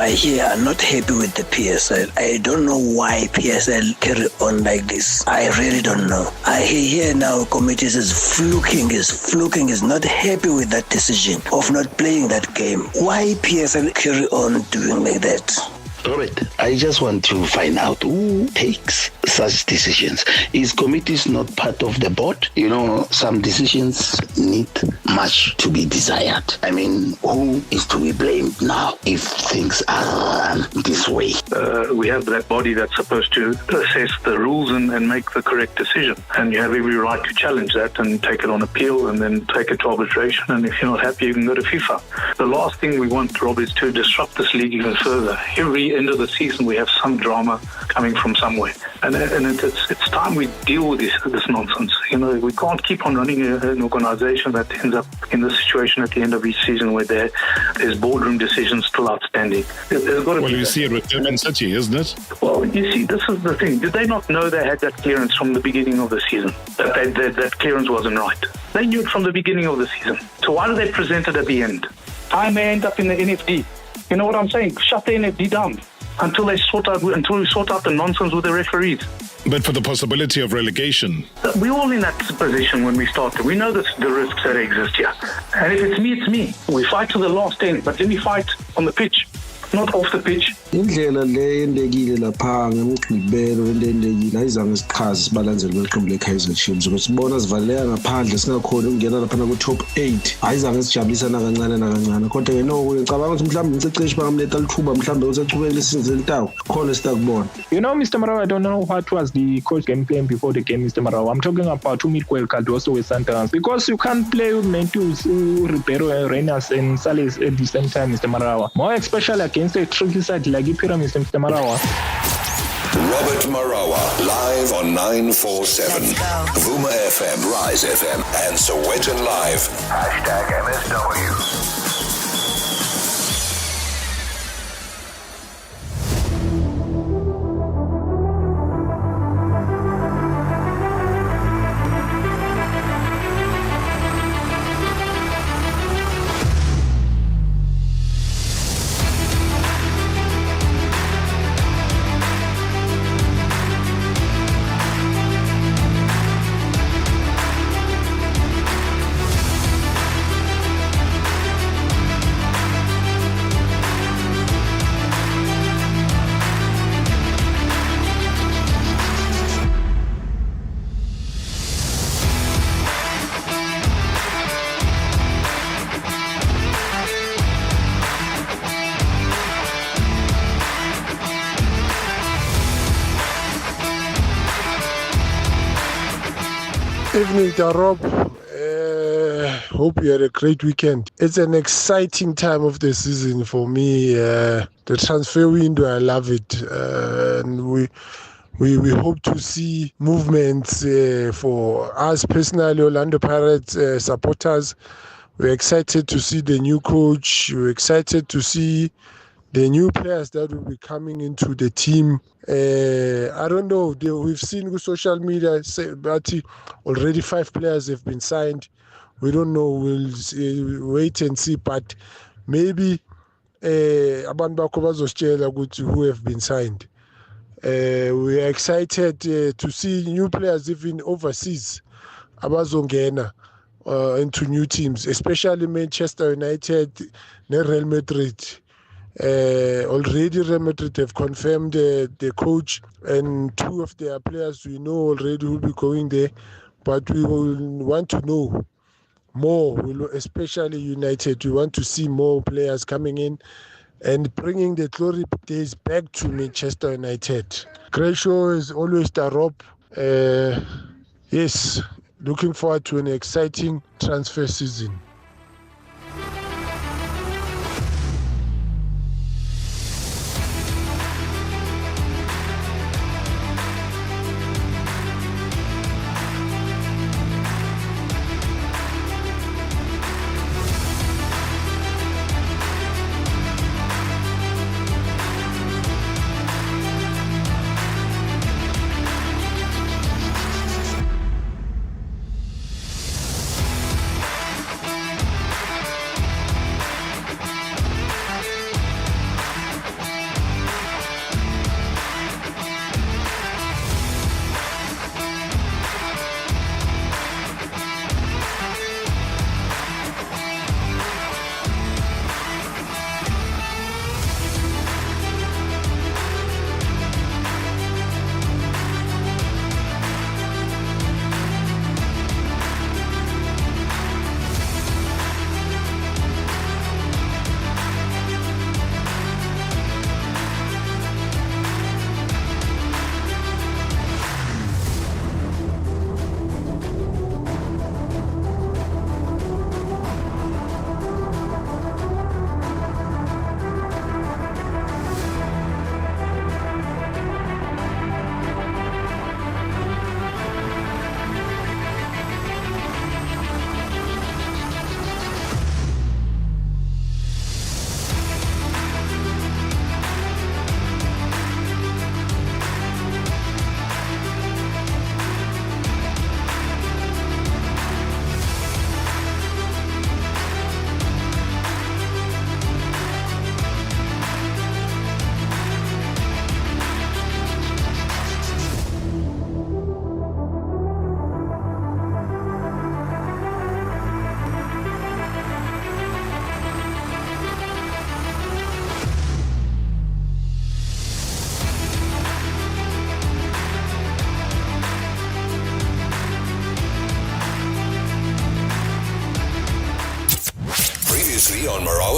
I hear are not happy with the PSL. I don't know why PSL carry on like this. I really don't know. I hear now committees is fluking, is not happy with that decision of not playing that game. Why PSL carry on doing like that? Robert, I just want to find out who takes such decisions. Is committees not part of the board? You know, some decisions need much to be desired. I mean, who is to be blamed now if things are run this way? We have that body that's supposed to assess the rules and make the correct decision. And you have every right to challenge that and take it on appeal and then take it to arbitration. And if you're not happy, you can go to FIFA. The last thing we want, Rob, is to disrupt this league even further. Every end of the season, we have some drama coming from somewhere. And it's time we deal with this nonsense. You know, we can't keep on running an organisation that ends up in the situation at the end of each season where there's boardroom decisions still outstanding. Well, you see it with Durban City, isn't it? Well, you see, this is the thing. Did they not know they had that clearance from the beginning of the season? That clearance wasn't right. They knew it from the beginning of the season. So why did they present it at the end? I may end up in the NFD. You know what I'm saying? Shut the NFD down until we sort out the nonsense with the referees. But for the possibility of relegation. We're all in that position when we started. We know the risks that exist here. And if it's me, it's me. We fight to the last end, but let me fight on the pitch, not off the pitch. Indlela le endekile lapha ngemgqibelo endekile ayizange sichaze sibalandzeli beqembu leKaizer Chiefs ukuthi sibona sivaleka ngaphandle singakhona ukungena lapha ku top 8 ayizange sijabulisa nakancane kodwa ke no ngicabanga ukuthi mhlawumbe ngiceceshi bangamletha lithuba mhlawumbe usechubekela isizwe litawo khona sitakubona. You know, Mr. Marawa, I don't know what was the coach game plan before the game, Mr. Marawa. I'm talking about Umid Cardoso with Sundowns because you can't play with Mentus, Ribeiro, Renas and Sales at the same time, Mr. Marawa. More especially against a tricky side like Pyramids, Mr. Marawa. Robert Marawa, live on 947. Vuma FM, Rise FM, and Sowetan Live. #MSW. Evening, Rob. Hope you had a great weekend. It's an exciting time of the season for me. The transfer window, I love it. And we hope to see movements for us personally, Orlando Pirates supporters. We're excited to see the new coach. We're excited to see the new players that will be coming into the team. I don't know, we've seen with social media say that already 5 players have been signed. We don't know, we'll wait and see, but maybe abantu bakho bazositshela ukuthi who have been signed. We are excited to see new players even overseas abazongena into new teams, especially Manchester United and Real Madrid. Already Real Madrid have confirmed the coach and 2 of their players we know already will be going there, but we will want to know more, especially United. We want to see more players coming in and bringing the glory days back to Manchester United. Great show is always the Rob. Yes, looking forward to an exciting transfer season.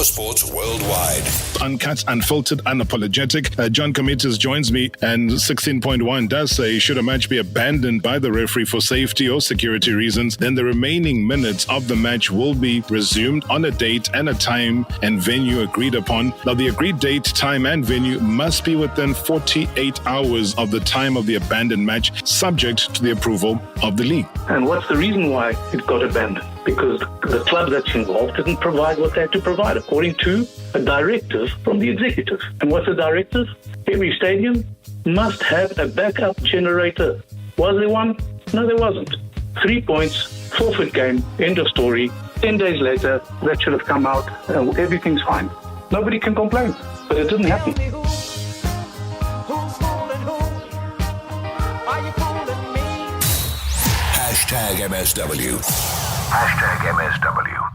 Marawa Sports Worldwide. Uncut, unfiltered, unapologetic. John Comitas joins me, and 16.1 does say, should a match be abandoned by the referee for safety or security reasons, then the remaining minutes of the match will be resumed on a date and a time and venue agreed upon. Now, the agreed date, time, and venue must be within 48 hours of the time of the abandoned match, subject to the approval of the league. And what's the reason why it got abandoned? Because the club that's involved didn't provide what they had to provide according to a directive from the executive. And what's the directive? Every stadium must have a backup generator. Was there one? No, there wasn't. 3 points, forfeit game, end of story. 10 days later, that should have come out and everything's fine. Nobody can complain, but it didn't happen. Hashtag MSW. Hashtag MSW.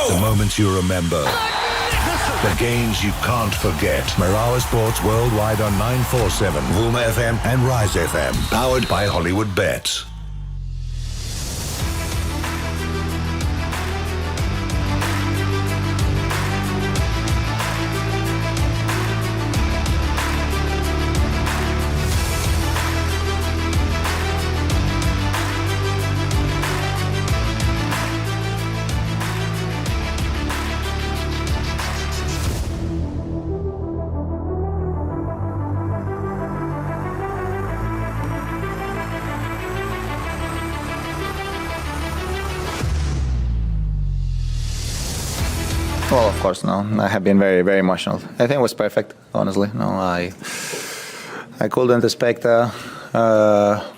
The moments you remember. The games you can't forget. Marawa Sports Worldwide on 947, Vuma FM and Rise FM. Powered by Hollywood Bets. Well, of course, no. I have been very, very emotional. I think it was perfect, honestly. No, I couldn't expect a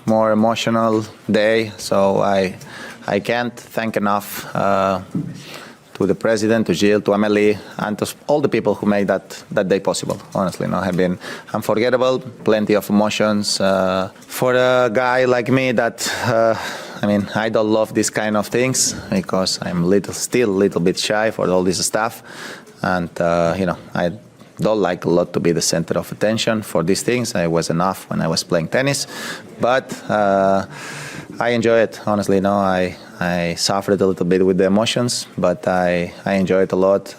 more emotional day. So I can't thank enough to the president, to Gilles, to Amelie, and to all the people who made that day possible. Honestly, no, have been unforgettable. Plenty of emotions for a guy like me that. I don't love this kind of things because I'm still a little bit shy for all this stuff. And, I don't like a lot to be the center of attention for these things. I was enough when I was playing tennis. But I enjoy it, honestly. No, I suffered a little bit with the emotions, but I enjoy it a lot.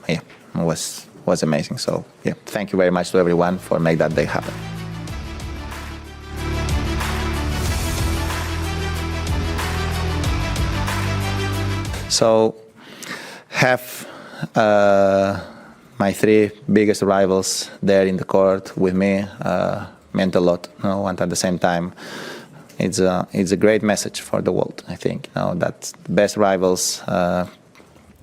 It was amazing. So, thank you very much to everyone for making that day happen. So, have my three biggest rivals there in the court with me meant a lot. And at the same time, it's a great message for the world. I think that the best rivals,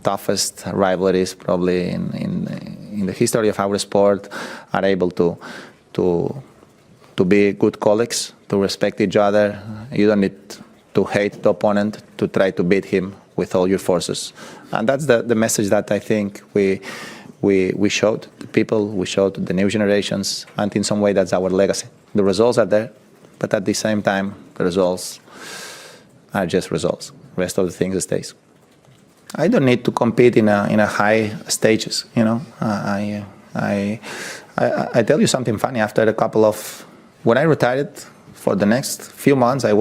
toughest rivalries probably in the history of our sport are able to be good colleagues, to respect each other. You don't need to hate the opponent to try to beat him with all your forces. And that's the message that I think we showed the people, we showed the new generations, and in some way that's our legacy. The results are there, but at the same time, the results are just results. The rest of the things stays. I don't need to compete in a high stages. You know, I tell you something funny. After a couple of when I retired for the next few months, I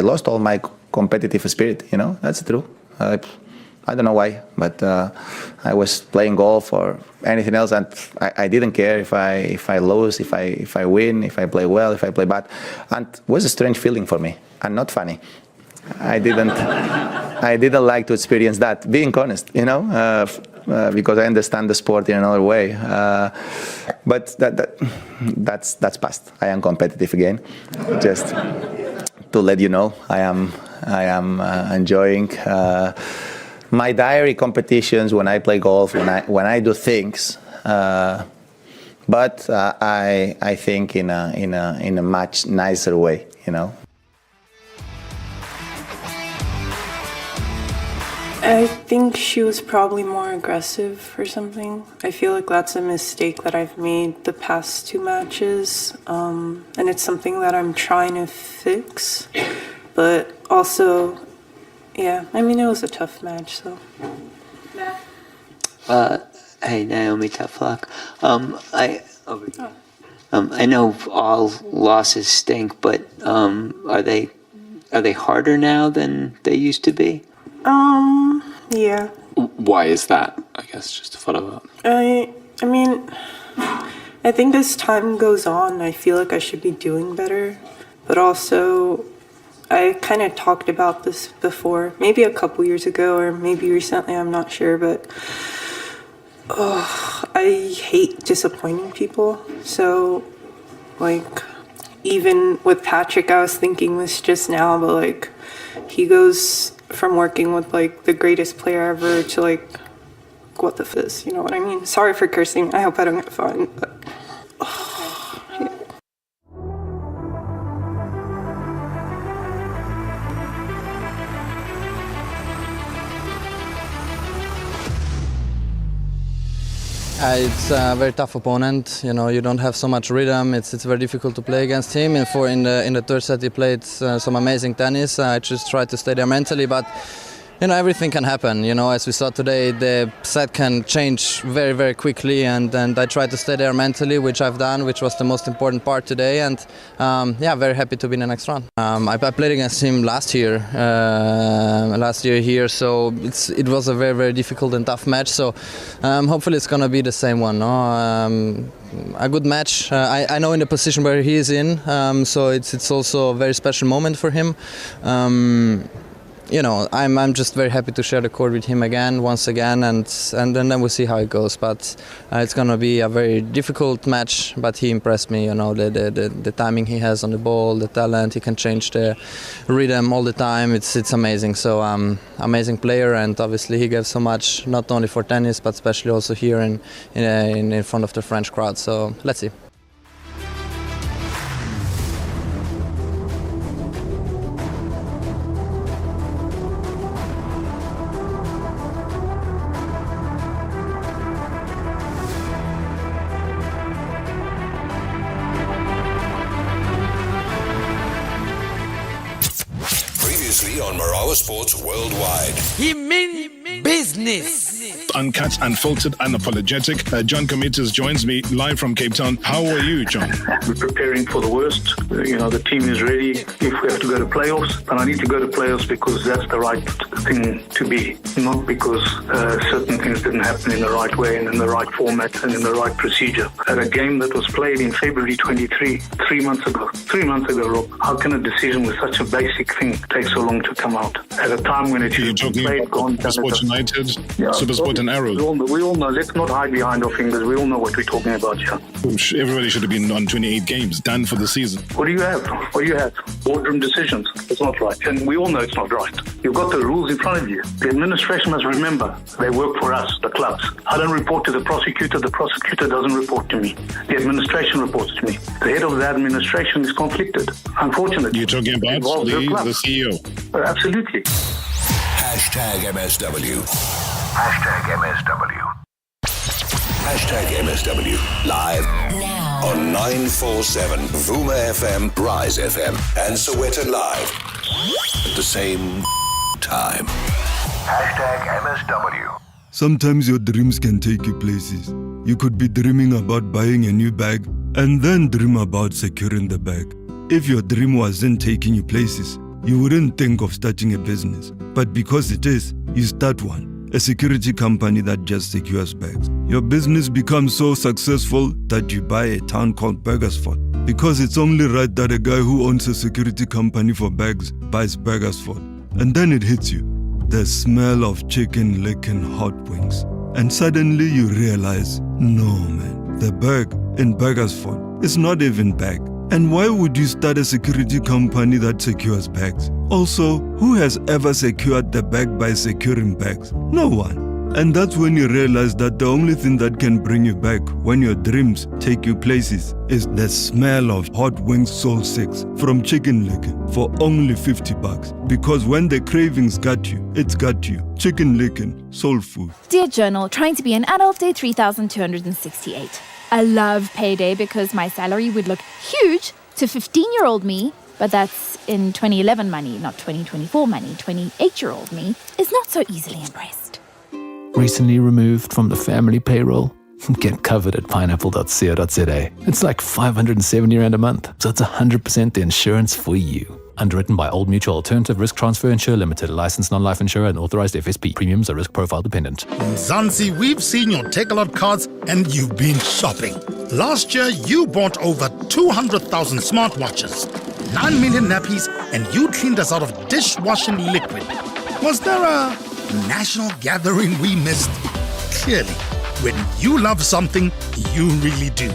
lost all my competitive spirit. You know, that's true. I don't know why, but I was playing golf or anything else, and I didn't care if I lose, if I win, if I play well, if I play bad, and it was a strange feeling for me and not funny. I didn't like to experience that. Being honest, you know, because I understand the sport in another way. But that's past. I am competitive again. Just to let you know, I am enjoying. My diary competitions when I play golf, when I do things, but I think in a much nicer way, you know. I think she was probably more aggressive or something. I feel like that's a mistake that I've made the past 2 matches, and it's something that I'm trying to fix. But also, yeah, I mean, it was a tough match, so. Hey, Naomi, tough luck. I know all losses stink, but are they harder now than they used to be? Yeah. Why is that? I guess just to follow up. I mean, I think as time goes on, I feel like I should be doing better, but also I kind of talked about this before, maybe a couple years ago or maybe recently, I'm not sure, but I hate disappointing people. So, like, even with Patrick, I was thinking this just now, but like, he goes from working with like the greatest player ever to like, what the fizz, you know what I mean? Sorry for cursing, I hope I don't get fined, but yeah. It's a very tough opponent. You know, you don't have so much rhythm. It's very difficult to play against him. And in the third set, he played some amazing tennis. I just tried to stay there mentally, but you know, everything can happen. You know, as we saw today, the set can change very, very quickly, and I tried to stay there mentally, which I've done, which was the most important part today. And yeah, very happy to be in the next round. I played against him last year here, so it was a very, very difficult and tough match. So hopefully it's gonna be the same one. No? A good match. I know in the position where he is in, so it's also a very special moment for him. You know, I'm just very happy to share the court with him once again, and then we'll see how it goes. But it's gonna be a very difficult match. But he impressed me. You know, the timing he has on the ball, the talent. He can change the rhythm all the time. It's amazing. So amazing player, and obviously he gave so much, not only for tennis, but especially also here in front of the French crowd. So let's see. On Marawa Sports Worldwide. He mean business. Uncut, unfiltered, unapologetic. John Committers joins me live from Cape Town. How are you, John? We're preparing for the worst. You know, the team is ready if we have to go to playoffs. And I need to go to playoffs because that's the right thing to be, not because certain things didn't happen in the right way and in the right format and in the right procedure. At a game that was played in February 23, 3 months ago, Rob, how can a decision with such a basic thing take so long to come out? At a time when it should be played, gone, done. Sport United, Supersport and Arrows. We all know. Let's not hide behind our fingers. We all know what we're talking about here. Everybody should have been on 28 games, done for the season. What do you have? Boardroom decisions. It's not right. And we all know it's not right. You've got the rules in front of you. The administration must remember they work for us, the clubs. I don't report to the prosecutor doesn't report to me. The administration reports to me. The head of the administration is conflicted, unfortunately. You're talking about the CEO? Absolutely. #MSW. #MSW. #MSW. Live now on 947 Vuma FM, Rise FM, and Soweto Live at the same time. #MSW. Sometimes your dreams can take you places. You could be dreaming about buying a new bag and then dream about securing the bag. If your dream wasn't taking you places, you wouldn't think of starting a business. But because it is, you start one. A security company that just secures bags. Your business becomes so successful that you buy a town called Burgersford. Because it's only right that a guy who owns a security company for bags buys Burgersford. And then it hits you. The smell of chicken licking hot wings. And suddenly you realize, no man, the bag in Burgersford is not even bag. And why would you start a security company that secures bags? Also, who has ever secured the bag by securing bags? No one. And that's when you realize that the only thing that can bring you back when your dreams take you places is the smell of hot wings Soul 6 from Chicken Licking for only $50. Because when the cravings got you, it's got you. Chicken Licking, soul food. Dear Journal, trying to be an adult, day 3,268. I love payday because my salary would look huge to 15-year-old me, but that's in 2011 money, not 2024 money. 28-year-old me is not so easily embraced. Recently removed from the family payroll. Get covered at pineapple.co.za. It's like 570 Rand a month, so it's 100% the insurance for you. Underwritten by Old Mutual Alternative Risk Transfer Insurer Limited, a licensed non-life insurer and authorized FSP. Premiums are risk profile dependent. Zanzi, we've seen your Take-A-Lot cards and you've been shopping. Last year, you bought over 200,000 smartwatches, 9 million nappies, and you cleaned us out of dishwashing liquid. Was there a national gathering we missed? Clearly, when you love something, you really do.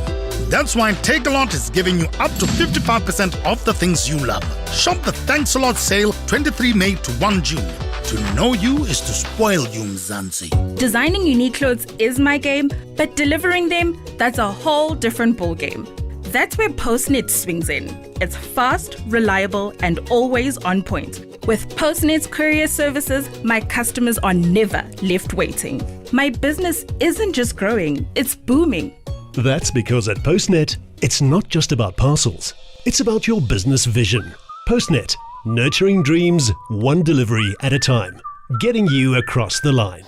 That's why Take-A-Lot is giving you up to 55% off the things you love. Shop the Thanks a Lot sale 23 May to 1 June. To know you is to spoil you, Mzansi. Designing unique clothes is my game, but delivering them, that's a whole different ballgame. That's where Postnet swings in. It's fast, reliable, and always on point. With Postnet's courier services, my customers are never left waiting. My business isn't just growing, it's booming. That's because at Postnet, it's not just about parcels. It's about your business vision. Postnet, nurturing dreams, one delivery at a time. Getting you across the line.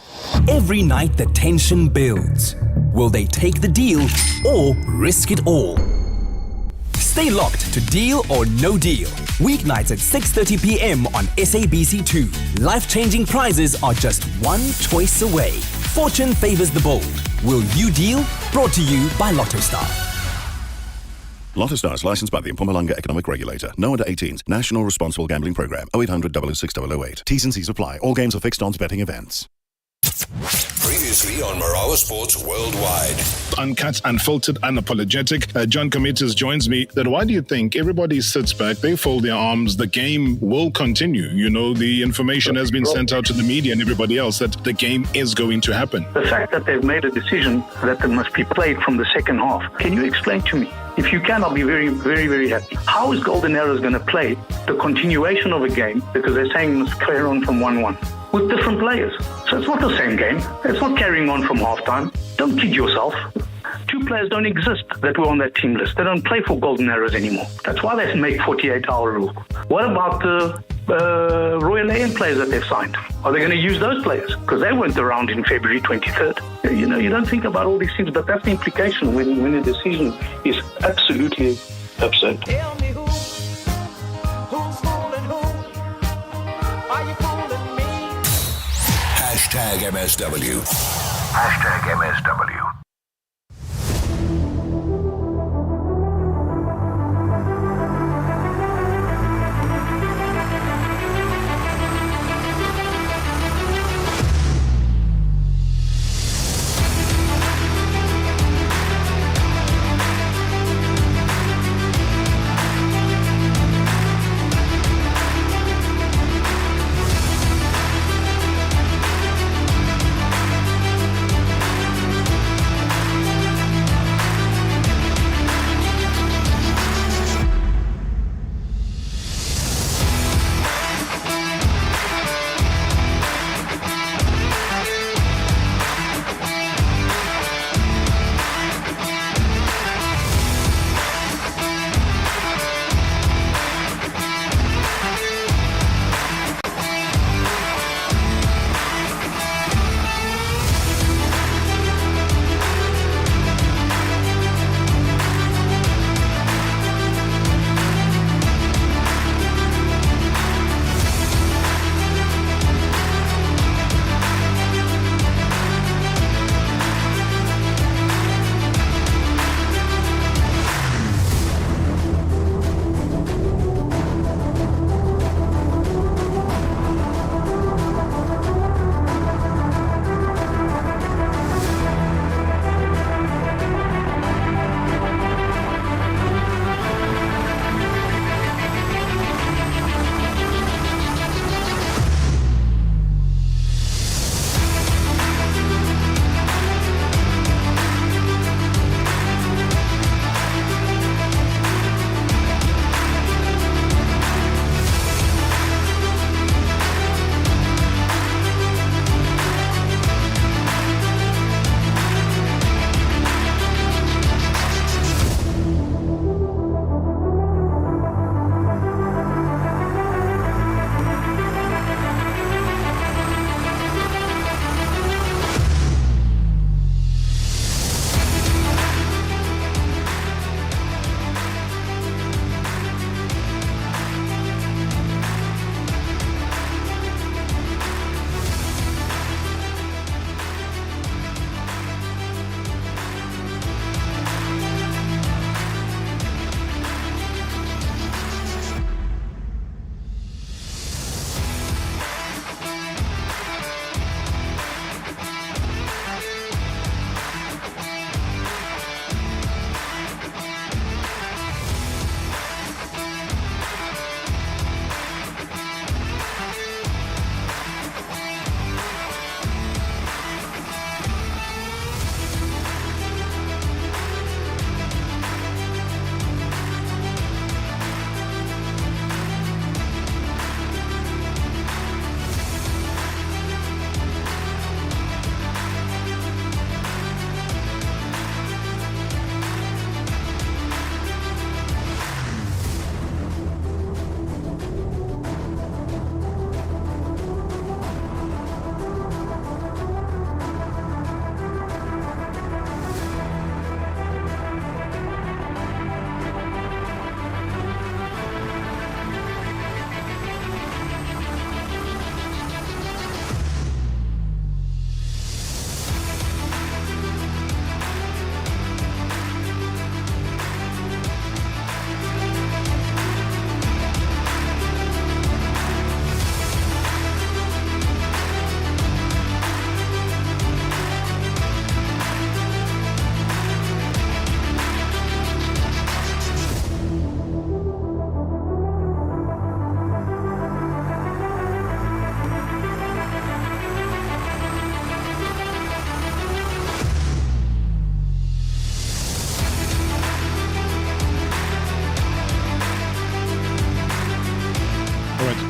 Every night the tension builds. Will they take the deal or risk it all? Stay locked to Deal or No Deal. Weeknights at 6:30 p.m. on SABC2. Life-changing prizes are just one choice away. Fortune favors the bold. Will you deal? Brought to you by Lotto Star. Lotto Star is licensed by the Mpumalanga Economic Regulator. No under 18s. National Responsible Gambling Program. 0800 006 008. T's and C's apply. All games are fixed odds betting events. Previously on Marawa Sports Worldwide. Uncut, unfiltered, unapologetic. John Committers joins me. That why do you think everybody sits back, they fold their arms, the game will continue? You know, the information has been sent out to the media and everybody else that the game is going to happen. The fact that they've made a decision that it must be played from the second half, can you explain to me? If you can, I'll be very, very, very happy. How is Golden Arrows going to play the continuation of a game, because they're saying it must carry on from 1-1, with different players? So it's not the same game. It's not carrying on from halftime. Don't kid yourself. Two players don't exist that were on that team list. They don't play for Golden Arrows anymore. That's why they make 48-hour rule. What about the Royal AM players that they've signed? Are they going to use those players? Because they weren't around in February 23rd. You know, you don't think about all these things, but that's the implication when a decision is absolutely absurd. #MSW. #MSW.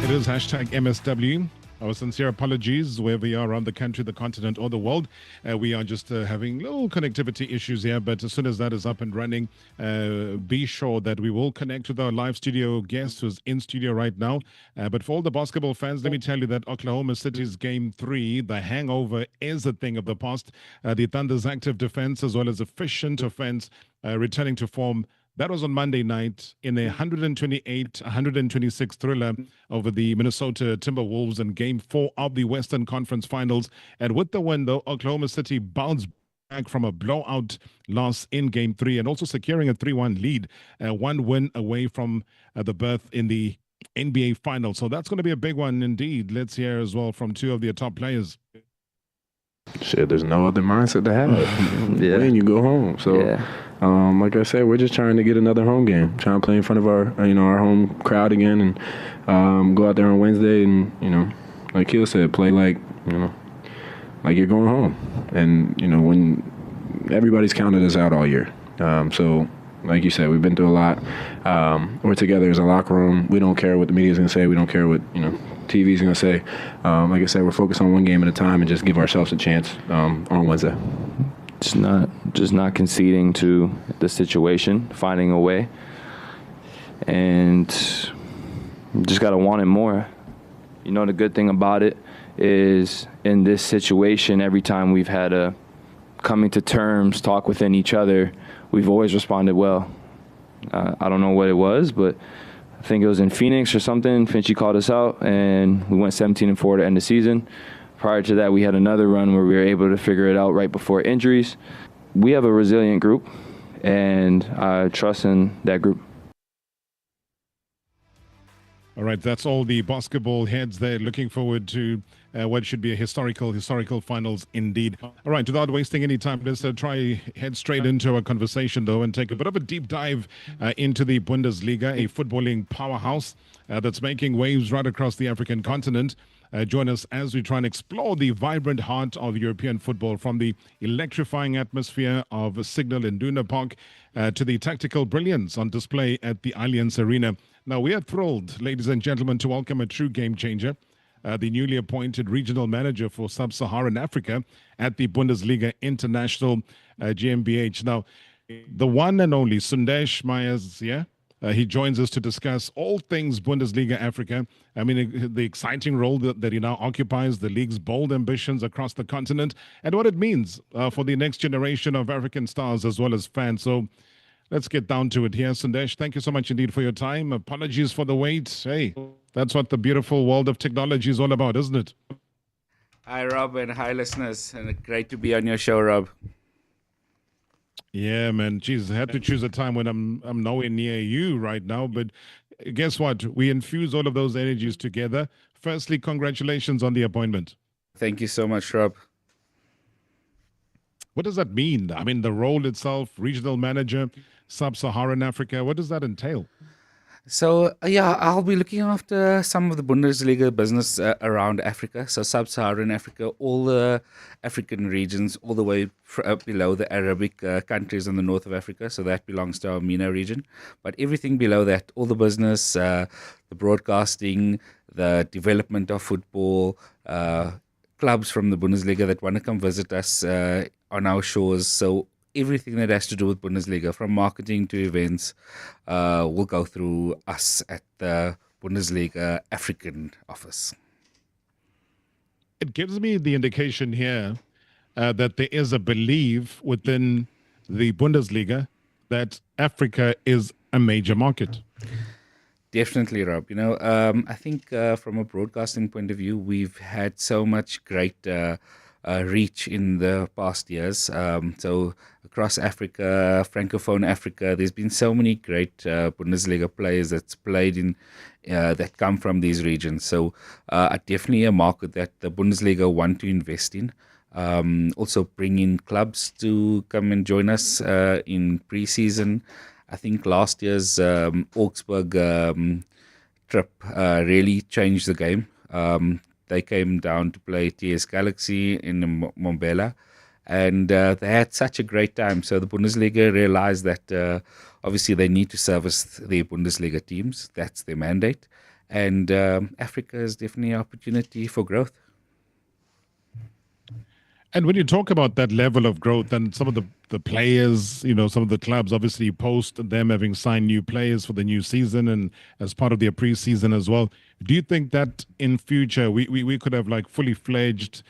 It is hashtag MSW. Our sincere apologies wherever we are around the country, the continent, or the world. We are just having little connectivity issues here, but as soon as that is up and running, be sure that we will connect with our live studio guest who's in studio right now. But for all the basketball fans, let me tell you that Oklahoma City's Game 3, the hangover, is a thing of the past. The Thunder's active defense as well as efficient offense returning to form. That was on Monday night in a 128-126 thriller over the Minnesota Timberwolves in Game 4 of the Western Conference Finals. And with the win, though, Oklahoma City bounced back from a blowout loss in Game 3 and also securing a 3-1 lead, one win away from the berth in the NBA Finals. So that's going to be a big one indeed. Let's hear as well from two of their top players. Shit, there's no other mindset to have. Win, you go home. So, like I said, we're just trying to get another home game, trying to play in front of our, our home crowd again, and go out there on Wednesday and, like Keel said, play like you're going home. And, when everybody's counted us out all year. So, like you said, we've been through a lot. We're together as a locker room. We don't care what the media's going to say. We don't care what, TV's going to say. Like I said, we're focused on one game at a time and just give ourselves a chance on Wednesday. Just not conceding to the situation, finding a way, and just got to want it more. The good thing about it is in this situation, every time we've had a coming to terms, talk within each other, we've always responded well. I don't know what it was, but I think it was in Phoenix or something. Finchie called us out, and we went 17-4 to end the season. Prior to that, we had another run where we were able to figure it out right before injuries. We have a resilient group, and I trust in that group. All right, that's all the basketball heads there. Looking forward to what should be a historical finals indeed. All right, without wasting any time, let's try head straight into our conversation, though, and take a bit of a deep dive into the Bundesliga, a footballing powerhouse that's making waves right across the African continent. Join us as we try and explore the vibrant heart of European football, from the electrifying atmosphere of Signal Iduna Park to the tactical brilliance on display at the Allianz Arena. Now, we are thrilled, ladies and gentlemen, to welcome a true game changer, the newly appointed regional manager for Sub-Saharan Africa at the Bundesliga International GmbH. Now, the one and only Sundesh Myers, he joins us to discuss all things Bundesliga Africa. I mean, the exciting role that he now occupies, the league's bold ambitions across the continent, and what it means for the next generation of African stars as well as fans. So let's get down to it here. Sundesh, thank you so much indeed for your time. Apologies for the wait. Hey, that's what the beautiful world of technology is all about, isn't it? Hi, Rob, and hi, listeners. And great to be on your show, Rob. Yeah, man. Jeez, I had to choose a time when I'm nowhere near you right now. But guess what? We infuse all of those energies together. Firstly, congratulations on the appointment. Thank you so much, Rob. What does that mean? I mean, the role itself, regional manager, Sub-Saharan Africa, what does that entail? So, I'll be looking after some of the Bundesliga business around Africa. So, Sub-Saharan Africa, all the African regions, all the way below the Arabic countries in the north of Africa. So, that belongs to our MENA region. But everything below that, all the business, the broadcasting, the development of football, clubs from the Bundesliga that want to come visit us on our shores. So, everything that has to do with Bundesliga, from marketing to events, will go through us at the Bundesliga African office. It gives me the indication here that there is a belief within the Bundesliga that Africa is a major market. Definitely, Rob. I think from a broadcasting point of view, we've had so much great reach in the past years. So across Africa, Francophone Africa, there's been so many great Bundesliga players that's played in that come from these regions. So definitely a market that the Bundesliga want to invest in. Also bring in clubs to come and join us in pre-season. I think last year's Augsburg trip really changed the game. They came down to play TS Galaxy in Mbombela, and they had such a great time. So the Bundesliga realized that obviously they need to service their Bundesliga teams. That's their mandate. And Africa is definitely an opportunity for growth. And when you talk about that level of growth and some of the players, some of the clubs obviously post them having signed new players for the new season and as part of their preseason as well. Do you think that in future we could have like fully fledged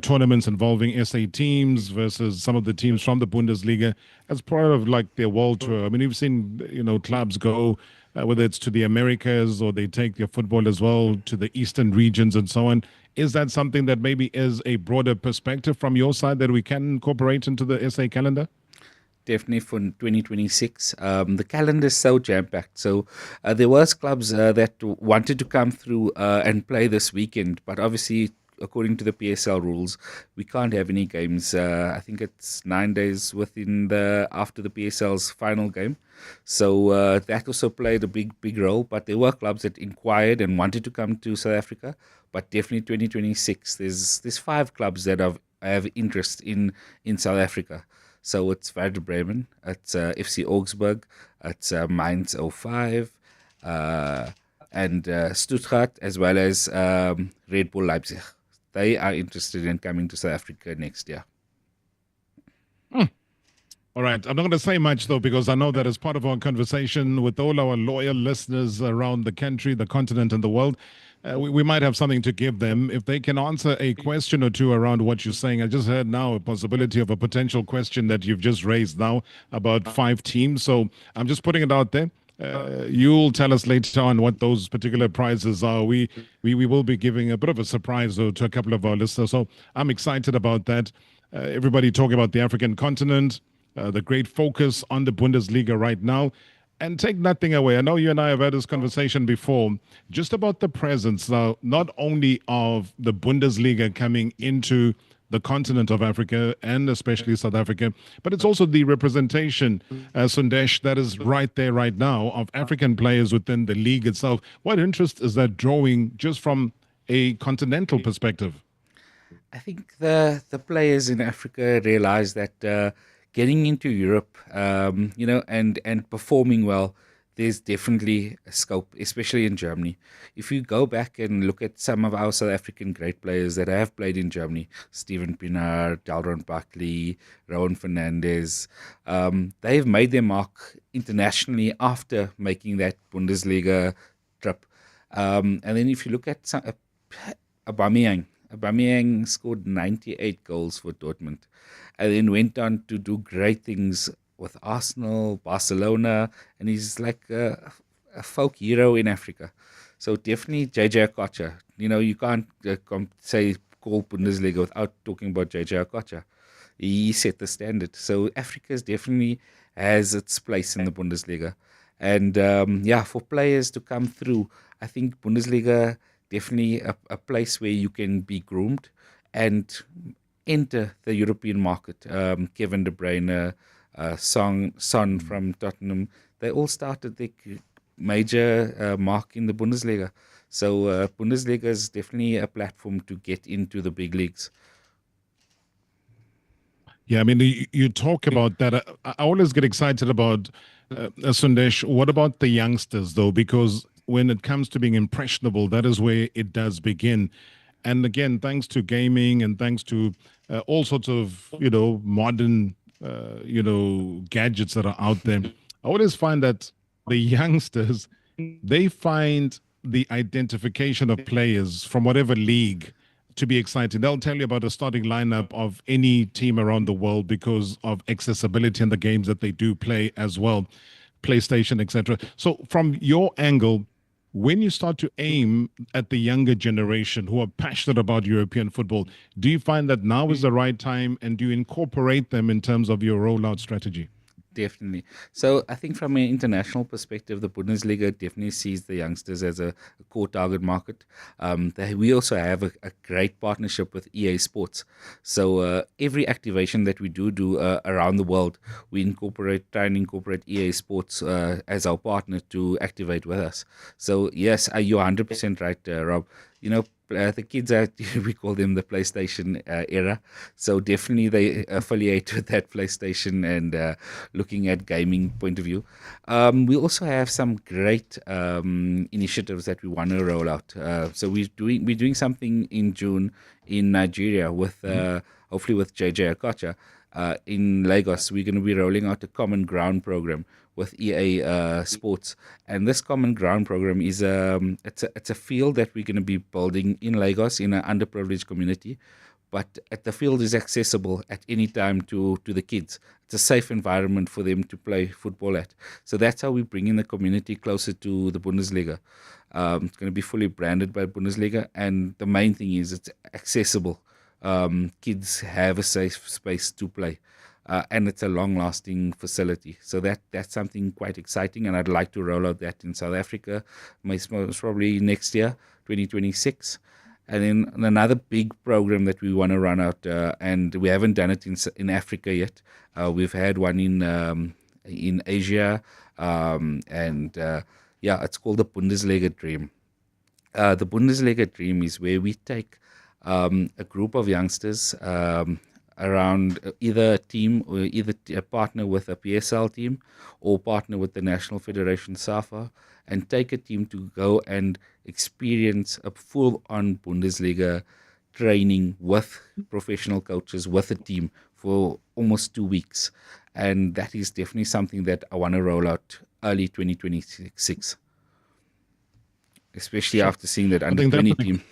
tournaments involving SA teams versus some of the teams from the Bundesliga as part of like their world tour? I mean, you've seen, clubs go, whether it's to the Americas or they take their football as well to the eastern regions and so on. Is that something that maybe is a broader perspective from your side that we can incorporate into the SA calendar? Definitely for 2026. The calendar is so jam-packed. So there was clubs that wanted to come through and play this weekend, but obviously, according to the PSL rules, we can't have any games. I think it's 9 days after the PSL's final game. So that also played a big role. But there were clubs that inquired and wanted to come to South Africa. But definitely 2026, there's 5 clubs that have interest in South Africa. So it's Werder Bremen, it's FC Augsburg, it's Mainz 05, and Stuttgart, as well as Red Bull Leipzig. They are interested in coming to South Africa next year. All right. I'm not going to say much, though, because I know that as part of our conversation with all our loyal listeners around the country, the continent, and the world, we might have something to give them. If they can answer a question or two around what you're saying, I just heard now a possibility of a potential question that you've just raised now about 5 teams. So I'm just putting it out there. You'll tell us later on what those particular prizes are. We will be giving a bit of a surprise to a couple of our listeners. So I'm excited about that. Everybody talking about the African continent, the great focus on the Bundesliga right now. And take nothing away. I know you and I have had this conversation before, just about the presence now, not only of the Bundesliga coming into the continent of Africa and especially South Africa, but it's also the representation, Sundesh, that is right there right now of African players within the league itself. What interest is that drawing just from a continental perspective? I think the players in Africa realize that getting into Europe, and performing well, there's definitely a scope, especially in Germany. If you go back and look at some of our South African great players that have played in Germany, Steven Pienaar, Delron Buckley, Rowan Fernandez, they've made their mark internationally after making that Bundesliga trip. And then if you look at Aubameyang scored 98 goals for Dortmund and then went on to do great things with Arsenal, Barcelona, and he's like a folk hero in Africa. So definitely JJ Okocha. You can't call Bundesliga without talking about JJ Okocha. He set the standard. So Africa definitely has its place in the Bundesliga. And for players to come through, I think Bundesliga definitely a place where you can be groomed and enter the European market. Kevin De Bruyne, Son from Tottenham, they all started their major mark in the Bundesliga. So Bundesliga is definitely a platform to get into the big leagues. Yeah, I mean, you talk about that. I always get excited about, Sundesh, what about the youngsters, though? Because when it comes to being impressionable, that is where it does begin. And again, thanks to gaming and thanks to all sorts of, modern, gadgets that are out there, I always find that the youngsters, they find the identification of players from whatever league to be exciting. They'll tell you about a starting lineup of any team around the world because of accessibility and the games that they do play as well, PlayStation, etc. So from your angle, when you start to aim at the younger generation who are passionate about European football, do you find that now is the right time and do you incorporate them in terms of your rollout strategy? Definitely. So I think from an international perspective, the Bundesliga definitely sees the youngsters as a core target market. We also have a great partnership with EA Sports. So every activation that we do around the world, we try and incorporate EA Sports as our partner to activate with us. So yes, you're 100% right, Rob. the kids are, we call them the PlayStation era. So definitely they affiliate with that PlayStation and looking at gaming point of view. We also have some great initiatives that we want to roll out. So we're doing something in June in Nigeria with hopefully with JJ Okocha. In Lagos, we're going to be rolling out a common ground program with EA Sports, and this common ground program is it's a field that we're going to be building in Lagos in an underprivileged community, but the field is accessible at any time to the kids. It's a safe environment for them to play football at. So that's how we bring in the community closer to the Bundesliga. It's going to be fully branded by Bundesliga, and the main thing is it's accessible. Kids have a safe space to play, and it's a long-lasting facility. So that's something quite exciting, and I'd like to roll out that in South Africa, most probably next year, 2026. And then another big program that we want to run out, and we haven't done it in Africa yet. We've had one in Asia, and it's called the Bundesliga Dream. The Bundesliga Dream is where we take a group of youngsters around either a team or either a partner with a PSL team or partner with the National Federation SAFA, and take a team to go and experience a full-on Bundesliga training with professional coaches, with a team for almost 2 weeks. And that is definitely something that I want to roll out early 2026, especially after seeing that under 20 team.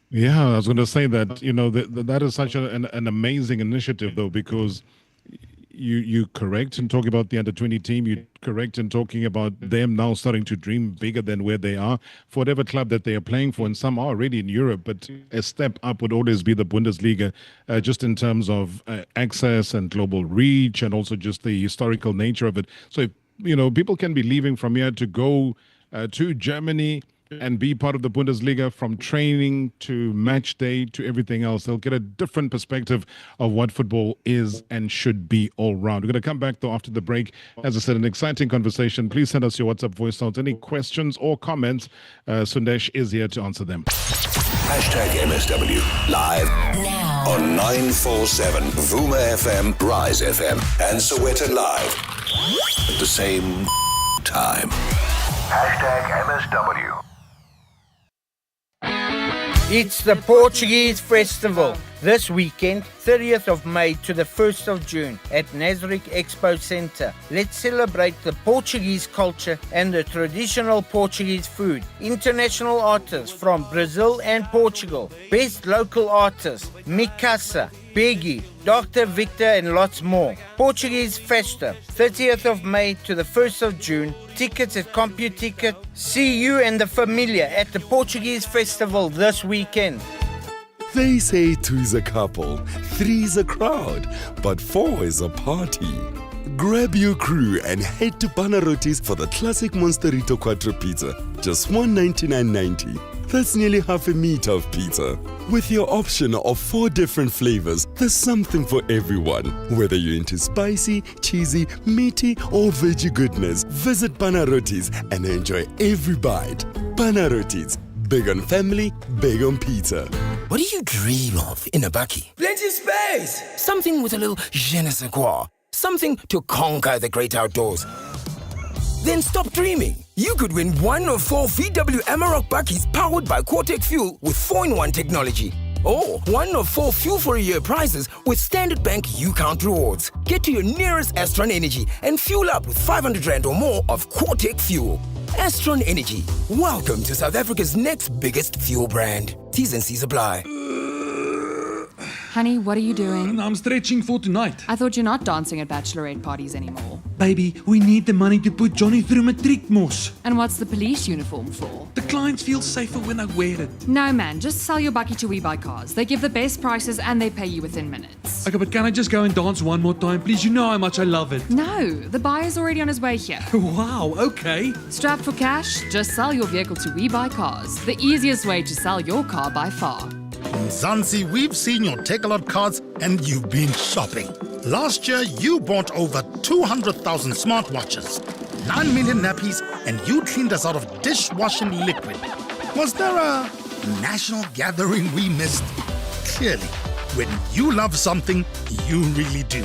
Yeah, I was going to say that, that is such an amazing initiative, though, because you correct in talking about the under-20 team. You correct in talking about them now starting to dream bigger than where they are for whatever club that they are playing for. And some are already in Europe, but a step up would always be the Bundesliga, just in terms of access and global reach, and also just the historical nature of it. So, people can be leaving from here to go to Germany and be part of the Bundesliga, from training to match day to everything else. They'll get a different perspective of what football is and should be all round. We're going to come back, though, after the break. As I said, an exciting conversation. Please send us your WhatsApp voice notes. Any questions or comments, Sundesh is here to answer them. #MSW live now on 947 Vuma FM, Rise FM, and Soweto Live at the same time. #MSW. It's the Portuguese Festival this weekend, 30th of May to the 1st of June at Nasric Expo Centre. Let's celebrate the Portuguese culture and the traditional Portuguese food. International artists from Brazil and Portugal. Best local artists, Mikasa, Biggie, Dr. Victor and lots more. Portuguese Festa, 30th of May to the 1st of June. Tickets at CompuTicket. See you and the familia at the Portuguese Festival this weekend. They say 2's a couple, 3's a crowd, but 4 is a party. Grab your crew and head to Panarotis for the classic Monsterito Quattro Pizza. Just $199.90. That's nearly half a meter of pizza. With your option of 4 different flavors, there's something for everyone. Whether you're into spicy, cheesy, meaty, or veggie goodness, visit Panarotis and enjoy every bite. Panarotis. Big on family, big on pizza. What do you dream of in a bakkie? Plenty space! Something with a little je ne sais quoi. Something to conquer the great outdoors. Then stop dreaming. You could win 1 of 4 VW Amarok bakkies powered by Quartec Fuel with 4-in-1 technology. Or 1 of 4 Fuel for a Year prizes with Standard Bank UCount rewards. Get to your nearest Astron Energy and fuel up with 500 Rand or more of Quartec Fuel. Astron Energy. Welcome to South Africa's next biggest fuel brand. T's and C's apply. Honey, what are you doing? I'm stretching for tonight. I thought you're not dancing at bachelorette parties anymore. Baby, we need the money to put Johnny through matriek mos. And what's the police uniform for? The clients feel safer when I wear it. No, man, just sell your bakkie to We Buy Cars. They give the best prices and they pay you within minutes. Okay, but can I just go and dance one more time, please? You know how much I love it. No, the buyer's already on his way here. Wow, okay. Strapped for cash? Just sell your vehicle to We Buy Cars. The easiest way to sell your car by far. In Zanzi, we've seen your Take-A-Lot cards and you've been shopping. Last year, you bought over 200,000 smartwatches, 9 million nappies, and you cleaned us out of dishwashing liquid. Was there a national gathering we missed? Clearly, when you love something, you really do.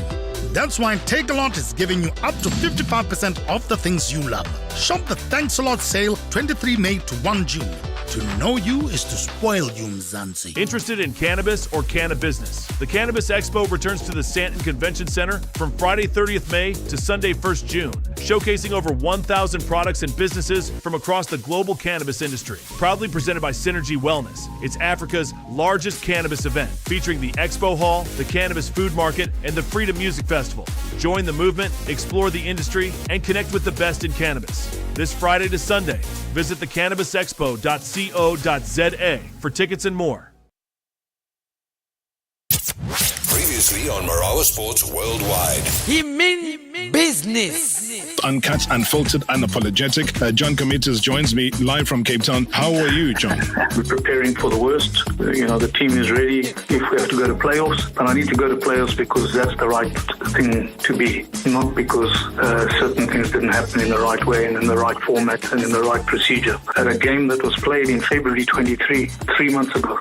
That's why Take-A-Lot is giving you up to 55% off the things you love. Shop the Thanks A Lot sale 23 May to 1 June. To know you is to spoil you, Mzansi. Interested in cannabis or cannabis? The Cannabis Expo returns to the Stanton Convention Center from Friday 30th May to Sunday 1st June, showcasing over 1,000 products and businesses from across the global cannabis industry. Proudly presented by Synergy Wellness. It's Africa's largest cannabis event, featuring the Expo Hall, the Cannabis Food Market, and the Freedom Music Festival. Join the movement, explore the industry, and connect with the best in cannabis. This Friday to Sunday, visit thecannabisexpo.co.za for tickets and more. Previously on Marawa Sports Worldwide. He mean business. Uncut, unfiltered, unapologetic. John Committers joins me live from Cape Town. How are you, John? We're preparing for the worst. The team is ready if we have to go to playoffs. And I need to go to playoffs because that's the right thing to be, not because certain things didn't happen in the right way and in the right format and in the right procedure. At a game that was played in February 23, 3 months ago,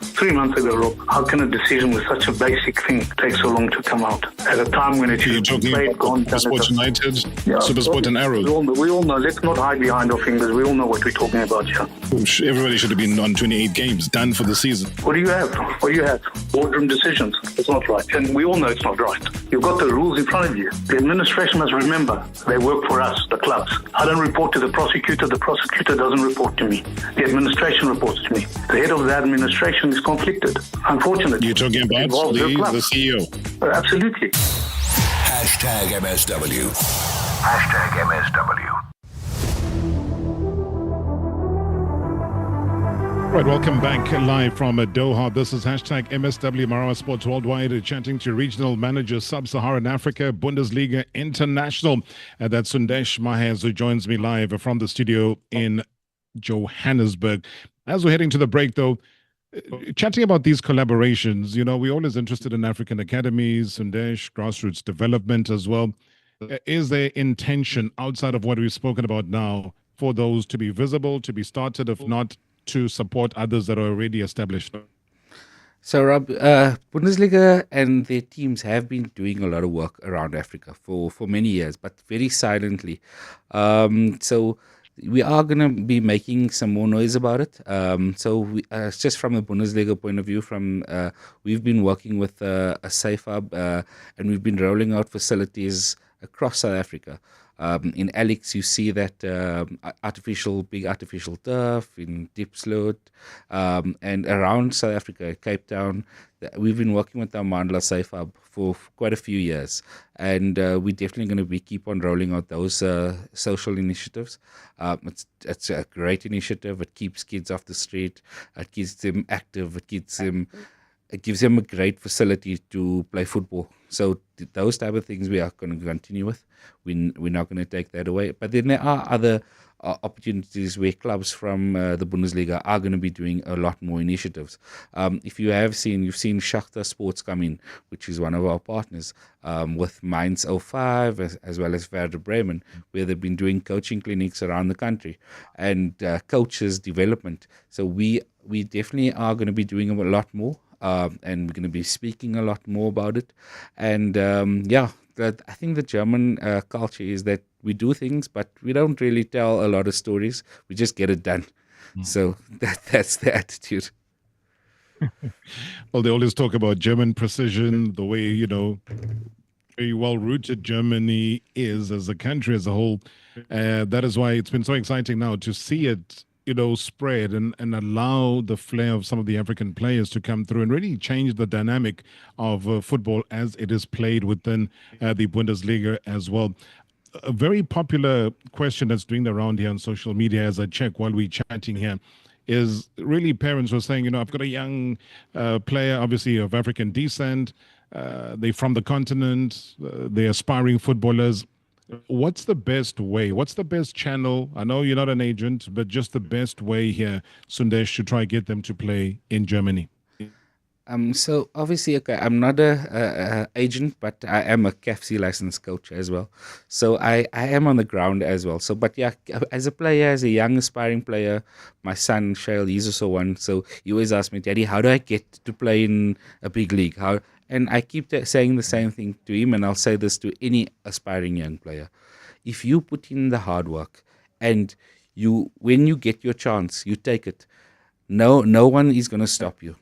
Rob, how can a decision with such a basic thing take so long to come out? At a time when it should have been played, gone, done. Sport United, Supersport and Arrows. We all know. Let's not hide behind our fingers. We all know what we're talking about here. Everybody should have been on 28 games, done for the season. What do you have? Boardroom decisions. It's not right. And we all know it's not right. You've got the rules in front of you. The administration must remember they work for us, the clubs. I don't report to the prosecutor. The prosecutor doesn't report to me. The administration reports to me. The head of the administration is conflicted. Unfortunately. You're talking about the CEO. Absolutely. Hashtag MSW. Hashtag MSW. Right, welcome back live from Doha. This is hashtag MSW Marawa Sports Worldwide, chatting to regional manager Sub-Saharan Africa, Bundesliga International. That's Sundesh Mahez, who joins me live from the studio in Johannesburg. As we're heading to the break, though, chatting about these collaborations, we're always interested in African academies, Sundesh, grassroots development as well. Is there intention outside of what we've spoken about now for those to be visible, to be started, if not to support others that are already established? So, Rob, Bundesliga and their teams have been doing a lot of work around Africa for many years, but very silently. So we are going to be making some more noise about it. Just from a Bundesliga point of view, we've been working with a Safe Hub, and we've been rolling out facilities across South Africa. In Alex, you see that big artificial turf in Diepsloot, and around South Africa, Cape Town. We've been working with our Mandla Safe Hub for quite a few years, and we're definitely going to keep on rolling out those social initiatives. It's a great initiative. It keeps kids off the street. It keeps them active. It gives them a great facility to play football. So those type of things we are going to continue with. We're not going to take that away. But then there are other opportunities where clubs from the Bundesliga are going to be doing a lot more initiatives. If you have you've seen Shakhtar Sports come in, which is one of our partners, with Mainz 05 as well as Werder Bremen, where they've been doing coaching clinics around the country and coaches development. So we definitely are going to be doing a lot more. And we're going to be speaking a lot more about it. And I think the German culture is that we do things, but we don't really tell a lot of stories. We just get it done. So that's the attitude. Well, they always talk about German precision, the way, very well-rooted Germany is as a country as a whole. That is why it's been so exciting now to see it spread and allow the flair of some of the African players to come through and really change the dynamic of football as it is played within the Bundesliga as well. A very popular question that's doing the round here on social media as I check while we're chatting here is really parents were saying, I've got a young player, obviously of African descent. They're from the continent. They're aspiring footballers. What's the best way? What's the best channel? I know you're not an agent, but just the best way here, Sundesh, to try to get them to play in Germany. So obviously, okay, I'm not a agent, but I am a CAFC licensed coach as well. So I am on the ground as well. So, but yeah, as a player, as a young aspiring player, my son Shail, he's also one. So he always asks me, Daddy, how do I get to play in a big league? How? And I keep saying the same thing to him, and I'll say this to any aspiring young player: if you put in the hard work, and when you get your chance, you take it. No one is going to stop you.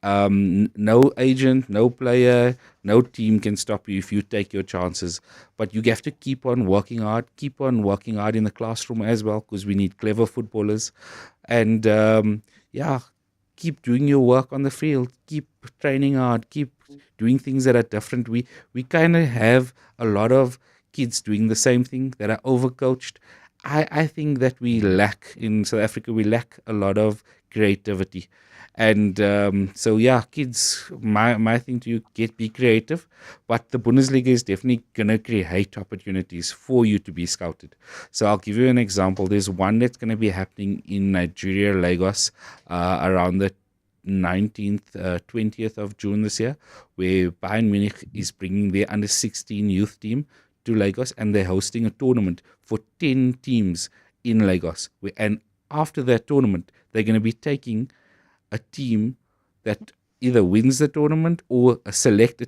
No agent, no player, no team can stop you if you take your chances. But you have to keep on working hard in the classroom as well, because we need clever footballers. And keep doing your work on the field, keep training hard, keep doing things that are different. We kind of have a lot of kids doing the same thing that are overcoached. I think that we lack in South Africa, we lack a lot of creativity. And kids, my thing to you, be creative, but the Bundesliga is definitely going to create opportunities for you to be scouted. So I'll give you an example. There's one that's going to be happening in Nigeria, Lagos, around the 19th, 20th of June this year, where Bayern Munich is bringing their under-16 youth team to Lagos, and they're hosting a tournament for 10 teams in Lagos. And after that tournament, they're going to be taking a team that either wins the tournament or select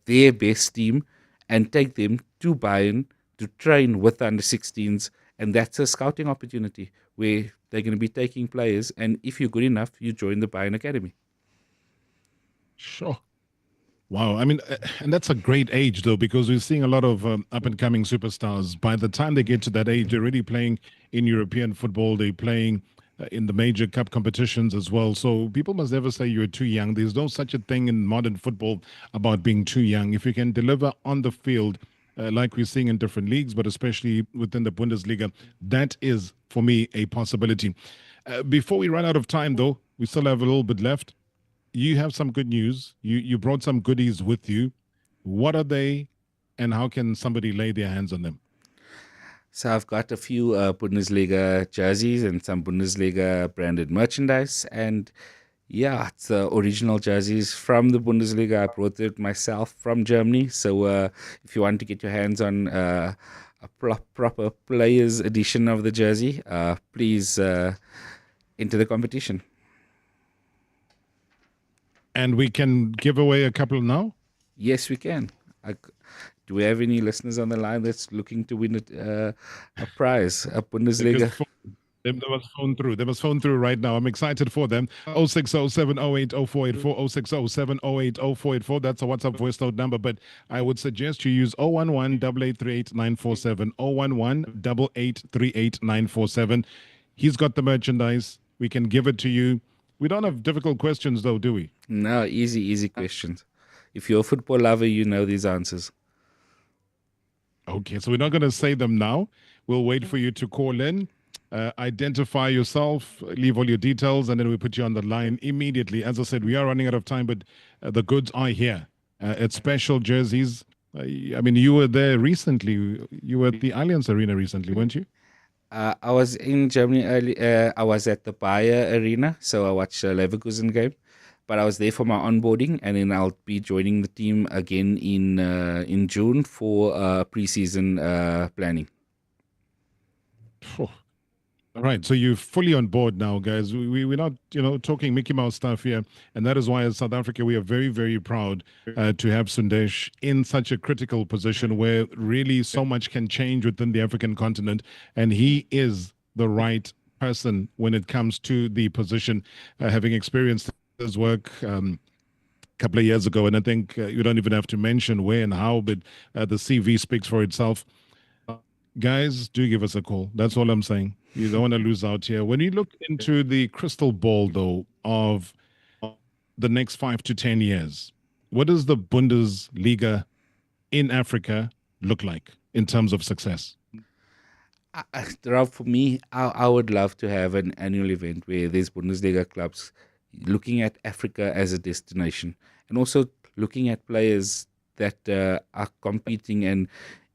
their best team and take them to Bayern to train with the under-16s. And that's a scouting opportunity where they're going to be taking players. And if you're good enough, you join the Bayern Academy. Sure. Wow. I mean, and that's a great age, though, because we're seeing a lot of up-and-coming superstars. By the time they get to that age, they're already playing in European football. They're playing in the major cup competitions as well. So people must never say you're too young. There's no such a thing in modern football about being too young. If you can deliver on the field, like we're seeing in different leagues, but especially within the Bundesliga, that is, for me, a possibility. Before we run out of time, though, we still have a little bit left. You have some good news. You brought some goodies with you. What are they, and how can somebody lay their hands on them? So I've got a few Bundesliga jerseys and some Bundesliga branded merchandise. And yeah, it's the original jerseys from the Bundesliga. I brought it myself from Germany. So if you want to get your hands on a proper players edition of the jersey, please enter the competition. And we can give away a couple now? Yes, we can. Do we have any listeners on the line that's looking to win a prize, a Bundesliga? They must phone through. They must phone through right now. I'm excited for them. 0607080484, 0607080484. That's a WhatsApp voice note number, but I would suggest you use 011-883-8947, 011-883-8947. He's got the merchandise. We can give it to you. We don't have difficult questions, though, do we? No, easy questions. If you're a football lover, you know these answers. Okay, so we're not going to say them now. We'll wait for you to call in, identify yourself, leave all your details, and then we put you on the line immediately. As I said, we are running out of time, but the goods are here. It's special jerseys. I mean, you were there recently. You were at the Allianz Arena recently, weren't you? I was in Germany early. I was at the Bayer Arena, so I watched the Leverkusen game. But I was there for my onboarding, and then I'll be joining the team again in June for preseason planning. Oh. All right, so you're fully on board now, guys. We're not, talking Mickey Mouse stuff here, and that is why as South Africa, we are very, very proud to have Sundesh in such a critical position where really so much can change within the African continent, and he is the right person when it comes to the position, having experienced his work a couple of years ago, and I think you don't even have to mention where and how, but the CV speaks for itself. Guys, do give us a call. That's all I'm saying. You don't want to lose out here. When you look into the crystal ball, though, of the next 5 to 10 years, what does the Bundesliga in Africa look like in terms of success? Rob, for me, I would love to have an annual event where there's Bundesliga clubs looking at Africa as a destination, and also looking at players that are competing and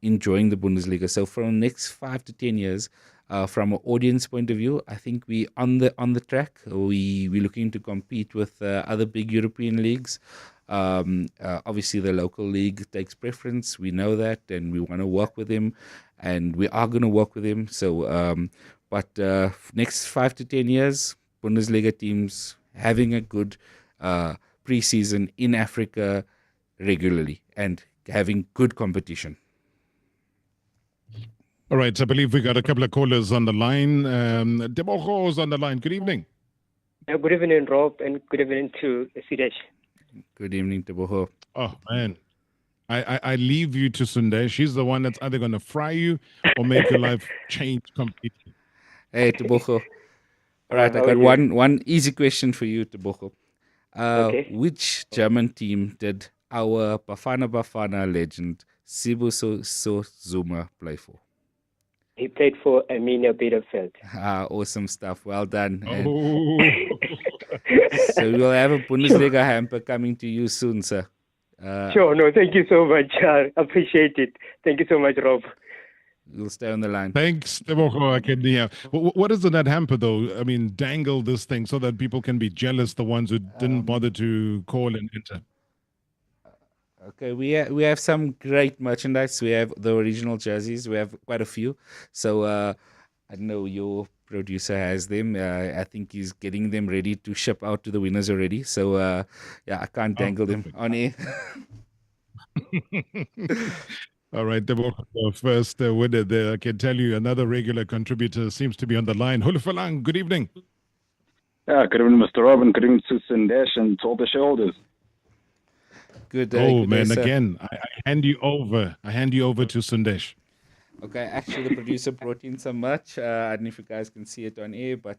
enjoying the Bundesliga. So from the next 5 to 10 years, from an audience point of view, I think we on the track. We're looking to compete with other big European leagues. Obviously, the local league takes preference. We know that, and we want to work with them, and we are going to work with them. So, but next 5 to 10 years, Bundesliga teams having a good preseason in Africa regularly and having good competition. All right, I believe we got a couple of callers on the line. Tebogo's on the line. Good evening. Good evening, Rob, and good evening to Sidesh. Good evening, Tebogo. Oh, man. I leave you to Sunday. She's the one that's either going to fry you or make your life change completely. Hey, Tebogo. All right, I got one easy question for you, Tebogo. Okay. Which German team did our Bafana legend Sibusiso Zuma play for? He played for Arminia Bielefeld. Awesome stuff. Well done. Oh. So we'll have a Bundesliga hamper coming to you soon, sir. Sure. No, thank you so much. Appreciate it. Thank you so much, Rob. You'll stay on the line. Thanks, Tebogo. What is in that hamper, though? I mean, dangle this thing so that people can be jealous, the ones who didn't bother to call and enter. Okay, we have some great merchandise. We have the original jerseys. We have quite a few. So I know your producer has them. I think he's getting them ready to ship out to the winners already. So I can't dangle them on air. All right, the first winner there. I can tell you another regular contributor seems to be on the line. Hulufalang, good evening. Good evening, Mr. Robin. Good evening to Sundesh and to all the shareholders. Good day. Oh, good man, day, again, I hand you over. I hand you over to Sundesh. Okay, actually, the producer brought in some merch. I don't know if you guys can see it on air, but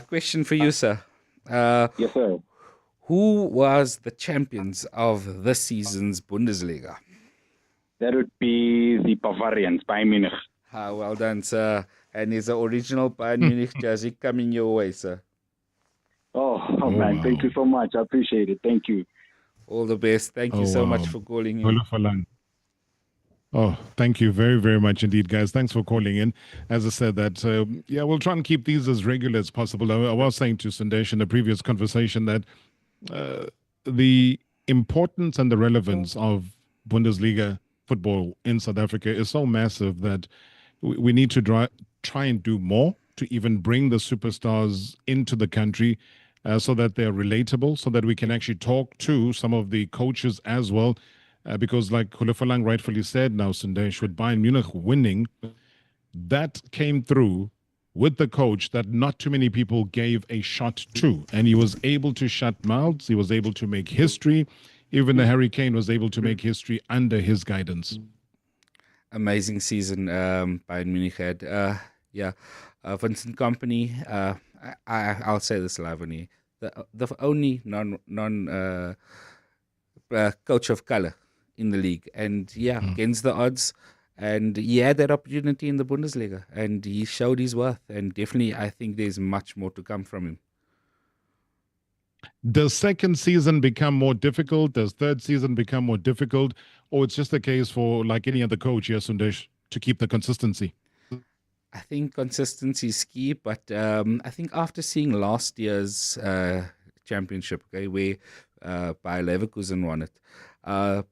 question for you, sir. Yes, sir. Who was the champions of this season's Bundesliga? That would be the Bavarians, Bayern Munich. Well done, sir. And is the original Bayern Munich jersey coming your way, sir? Oh man, thank you so much. I appreciate it. Thank you. All the best. Thank you so much for calling in. Hulufalang. Oh, thank you very, very much indeed, guys. Thanks for calling in. As I said, that we'll try and keep these as regular as possible. I was saying to Sundesh in the previous conversation that the importance and the relevance of Bundesliga football in South Africa is so massive that we need to try and do more to even bring the superstars into the country so that they're relatable, so that we can actually talk to some of the coaches as well. Because like Hulufalang rightfully said now, Sundesh, with Bayern Munich winning, that came through with the coach that not too many people gave a shot to. And he was able to shut mouths. He was able to make history. Even the Harry Kane was able to make history under his guidance. Amazing season Bayern Munich had. Vincent Kompany, I'll say this live on here, the only non coach of color in the league, and against the odds, and he had that opportunity in the Bundesliga, and he showed his worth, and definitely I think there's much more to come from him. Does second season become more difficult? Does third season become more difficult? Or it's just a case for, like any other coach here, Sundesh, to keep the consistency? I think consistency is key, but I think after seeing last year's championship, where Bayer Leverkusen won it,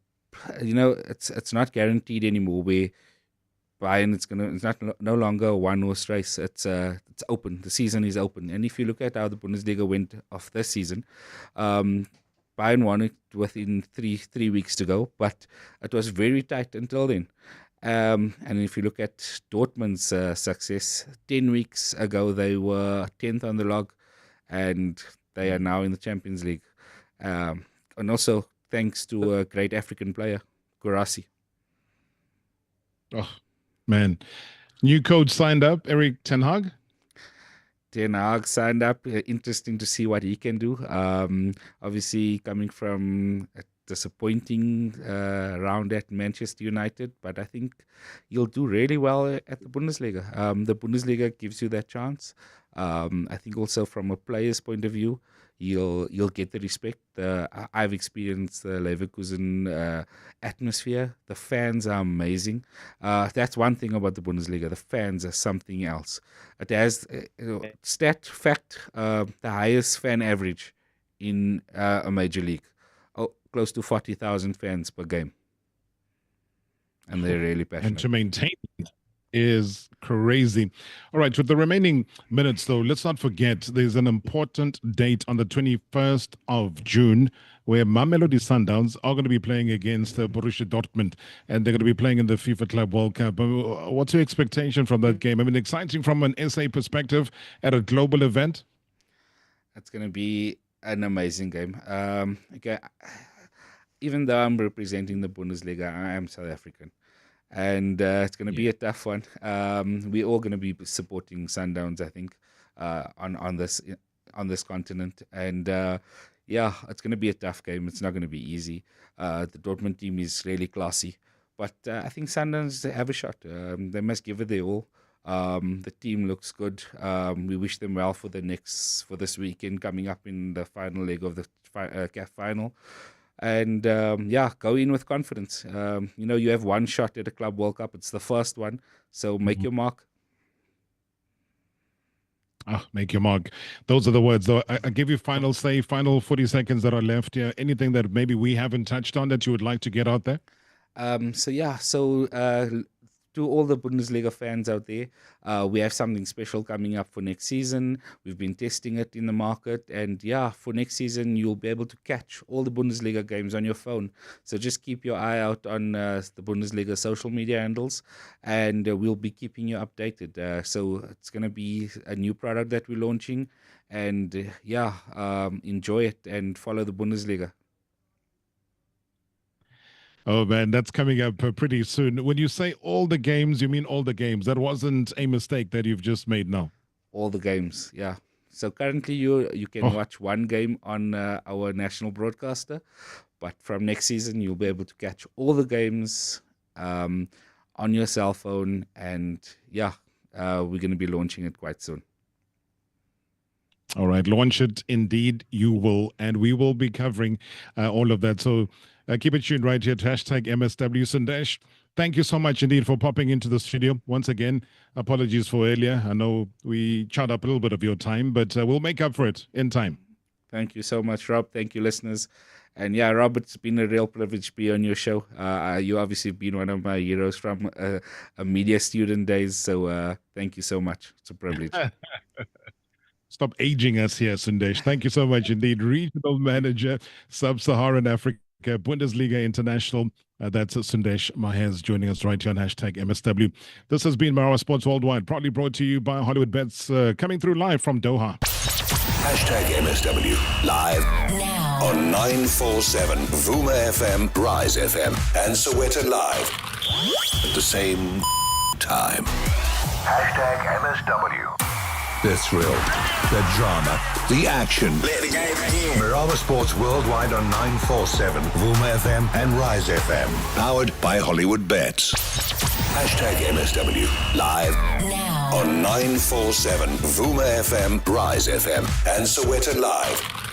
it's not guaranteed anymore. Where Bayern, it's not no longer a one-horse race. It's open. The season is open, and if you look at how the Bundesliga went off this season, Bayern won it within three weeks to go, but it was very tight until then. And if you look at Dortmund's success, 10 weeks ago they were 10th on the log, and they are now in the Champions League. And also thanks to a great African player, Guirassy. Oh, man. New coach signed up, Erik ten Hag? Ten Hag signed up. Interesting to see what he can do. Obviously coming from a disappointing round at Manchester United, but I think he'll do really well at the Bundesliga. The Bundesliga gives you that chance. I think also from a player's point of view, you'll get the respect. I've experienced the Leverkusen atmosphere. The fans are amazing. That's one thing about the Bundesliga. The fans are something else. It has the highest fan average in a major league. Close to 40,000 fans per game. And they're really passionate. And to maintain it is crazy. All right, with the remaining minutes, though, let's not forget there's an important date on the 21st of June where Mamelodi Sundowns are going to be playing against Borussia Dortmund, and they're going to be playing in the FIFA Club World Cup. What's your expectation from that game? I mean, exciting from an SA perspective at a global event? It's going to be an amazing game. Okay, even though I'm representing the Bundesliga, I am South African. And it's going to be a tough one. We're all going to be supporting Sundowns, I think, on this continent. And it's going to be a tough game. It's not going to be easy. The Dortmund team is really classy, but I think Sundowns have a shot. They must give it their all. The team looks good. We wish them well for this weekend coming up in the final leg of the CAF final. And go in with confidence. You have one shot at a Club World Cup. It's the first one, so make your mark. Make your mark. Those are the words, though. I give you final 40 seconds that are left here. Anything that maybe we haven't touched on that you would like to get out there? To all the Bundesliga fans out there, we have something special coming up for next season. We've been testing it in the market, and for next season you'll be able to catch all the Bundesliga games on your phone. So just keep your eye out on the Bundesliga social media handles, and we'll be keeping you updated. So it's going to be a new product that we're launching, and enjoy it and follow the Bundesliga. Oh, man, that's coming up pretty soon. When you say all the games, you mean all the games. That wasn't a mistake that you've just made now. All the games, yeah. So currently you can watch one game on our national broadcaster, but from next season you'll be able to catch all the games on your cell phone, and we're going to be launching it quite soon. All right, launch it indeed, you will, and we will be covering all of that. So keep it tuned right here to #MSW Sundesh. Thank you so much indeed for popping into the studio. Once again, apologies for earlier. I know we chewed up a little bit of your time, but we'll make up for it in time. Thank you so much, Rob. Thank you, listeners. And Rob, it's been a real privilege to be on your show. You obviously have been one of my heroes from a media student days, so thank you so much. It's a privilege. Stop aging us here, Sundesh. Thank you so much indeed. Regional Manager, Sub-Saharan Africa, Bundesliga International. That's Sundesh Mahez joining us right here on #MSW. This has been Marawa Sports Worldwide, proudly brought to you by Hollywood Bets, coming through live from Doha. #MSW, live now on 947, Vuma FM, Rise FM, and Soweto Live at the same time. #MSW. The thrill, the drama, the action. Let the game begin. Marawa Sports Worldwide on 947, Vuma FM and Rise FM. Powered by Hollywood Bets. #MSW. Live now on 947, Vuma FM, Rise FM, and Soweto Live.